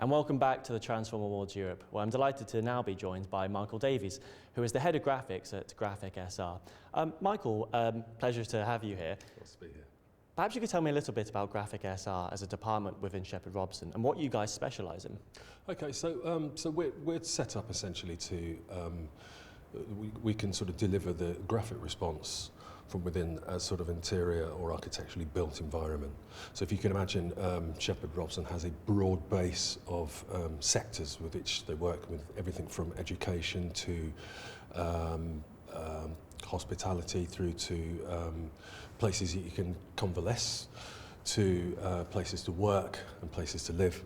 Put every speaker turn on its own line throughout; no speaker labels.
and welcome back to the Transform Awards Europe, where I'm delighted to now be joined by Michael Davies, who is the head of graphics at Graphic SR. Michael, pleasure to have you here.
Nice to be here.
Perhaps you could tell me a little bit about Graphic SR as a department within Shepherd Robson and what you guys specialise in.
Okay, so we're set up essentially to we can sort of deliver the graphic response from within a sort of interior or architecturally built environment. So if you can imagine, Shepherd Robson has a broad base of sectors with which they work, with everything from education to hospitality, through to places that you can convalesce, to places to work and places to live,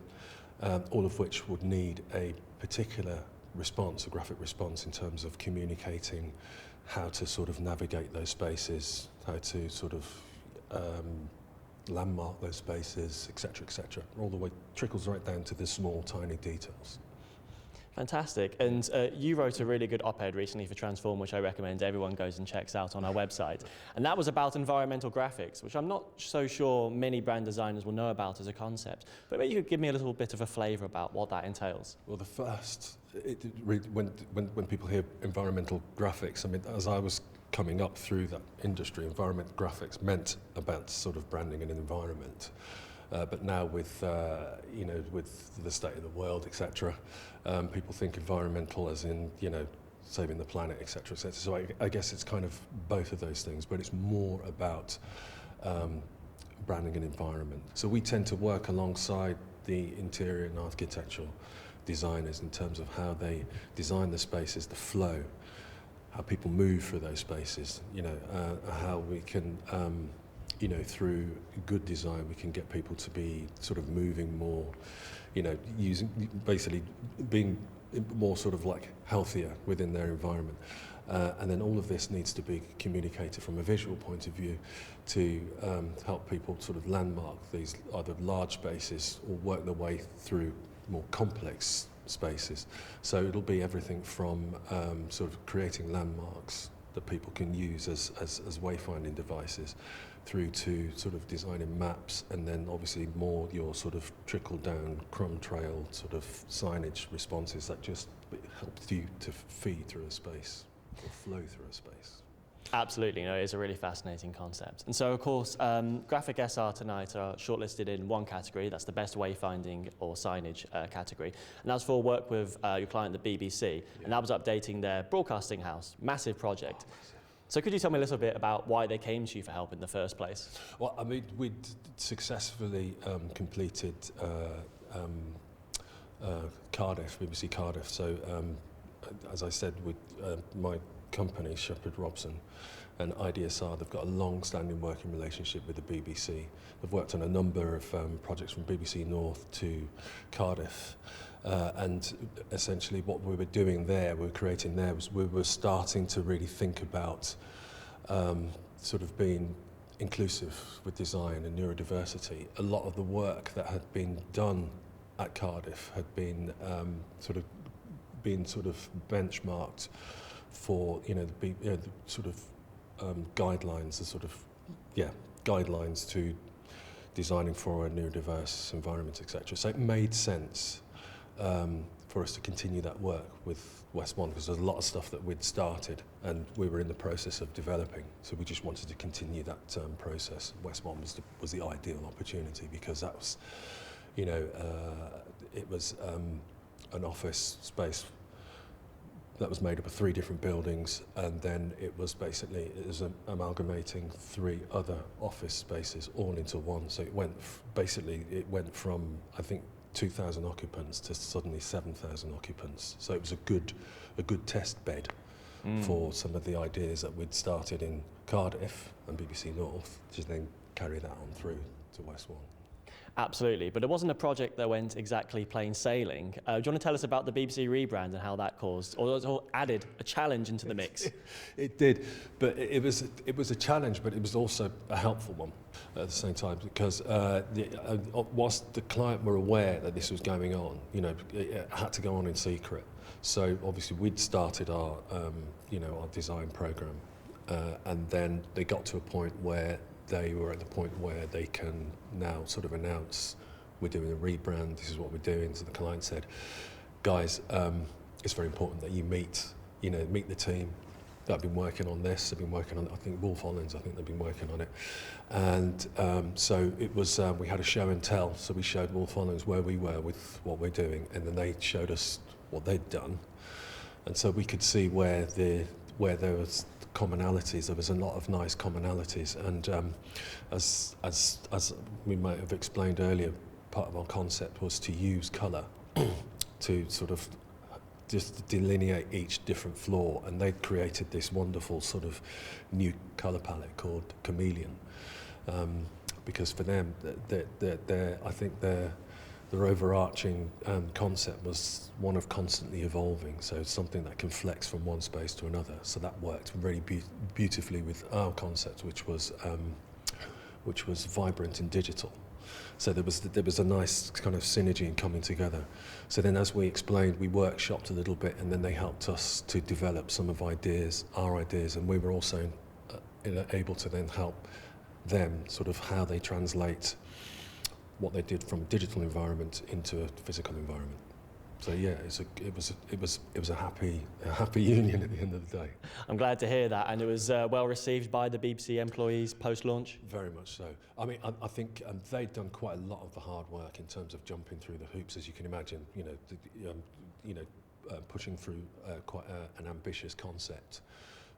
all of which would need a particular response, a graphic response, in terms of communicating how to sort of navigate those spaces, how to sort of landmark those spaces, etc., etc. All the way trickles right down to the small, tiny details.
Fantastic. And you wrote a really good op-ed recently for Transform, which I recommend everyone goes and checks out on our website. And that was about environmental graphics, which I'm not so sure many brand designers will know about as a concept. But maybe you could give me a little bit of a flavour about what that entails.
Well, the first, when people hear environmental graphics, I mean, as I was coming up through that industry, environmental graphics meant about sort of branding an environment. But now with with the state of the world, etc., people think environmental as in, saving the planet, etc., etc. So I guess it's kind of both of those things, but it's more about branding an environment. So we tend to work alongside the interior and architectural designers in terms of how they design the spaces, the flow, how people move through those spaces, how we can through good design, we can get people to be sort of moving more, basically being more sort of like healthier within their environment. And then all of this needs to be communicated from a visual point of view to help people sort of landmark these either large spaces or work their way through more complex spaces. So it'll be everything from sort of creating landmarks that people can use as wayfinding devices, through to sort of designing maps, and then obviously more your sort of trickle down crumb trail sort of signage responses that just help you to feed through a space or flow through a space.
Absolutely, it's a really fascinating concept. And so, of course, Graphic SR tonight are shortlisted in one category, that's the best wayfinding or signage category. And that's for work with your client, the BBC, and that was updating their broadcasting house, massive project. So could you tell me a little bit about why they came to you for help in the first place?
Well, I mean, we'd successfully completed Cardiff, BBC Cardiff. So, as I said, with my company, Shepherd Robson, and IDSR, they've got a long-standing working relationship with the BBC. They've worked on a number of projects from BBC North to Cardiff. And essentially what we were doing there, we were creating there, was we were starting to really think about sort of being inclusive with design and neurodiversity. A lot of the work that had been done at Cardiff had been sort of benchmarked for the sort of guidelines, the sort of guidelines to designing for a neurodiverse environment, etc. So it made sense for us to continue that work with West One, because there's a lot of stuff that we'd started and we were in the process of developing. So we just wanted to continue that process. West One was the ideal opportunity, because that was, it was an office space that was made up of 3 different buildings, and then it was amalgamating 3 other office spaces all into one. So it went from, I think, 2,000 occupants to suddenly 7,000 occupants. So it was a good test bed for some of the ideas that we'd started in Cardiff and BBC North, to then carry that on through to West One.
Absolutely, but it wasn't a project that went exactly plain sailing. Do you want to tell us about the BBC rebrand and how that caused, or added a challenge into the mix?
It did, but it was a challenge, but it was also a helpful one at the same time, because whilst the client were aware that this was going on, it had to go on in secret. So obviously we'd started our design program, and then they got to a point where they were at the point where they can now sort of announce we're doing a rebrand, this is what we're doing. So the client said, guys, it's very important that you meet the team that have been working on this. They've been working on, I think, Wolf Hollins, I think they've been working on it. And so it was, we had a show and tell. So we showed Wolf Hollins where we were with what we're doing, and then they showed us what they'd done. And so we could see where there was commonalities. There was a lot of nice commonalities. And as we might have explained earlier, part of our concept was to use colour to sort of just delineate each different floor, and they'd created this wonderful sort of new colour palette called Chameleon, because for them, I think their overarching concept was one of constantly evolving, so it's something that can flex from one space to another. So that worked really beautifully with our concept, which was vibrant and digital. So there was a nice kind of synergy in coming together. So then, as we explained, we workshopped a little bit, and then they helped us to develop some of our ideas, and we were also able to then help them sort of how they translate what they did from a digital environment into a physical environment. So yeah, it was a happy union at the end of the day.
I'm glad to hear that, and it was well received by the BBC employees post-launch.
Very much so. I mean, I think they'd done quite a lot of the hard work in terms of jumping through the hoops, as you can imagine. Pushing through quite an ambitious concept.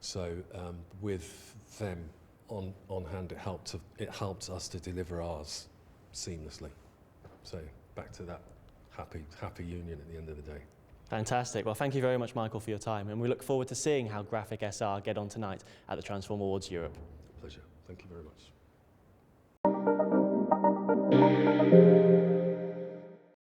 So with them on hand, it helped us to deliver ours seamlessly. So back to that happy union at the end of the day.
Fantastic. Well, thank you very much, Michael, for your time, and we look forward to seeing how Graphic SR get on tonight at the Transform Awards Europe.
Pleasure. Thank you very much.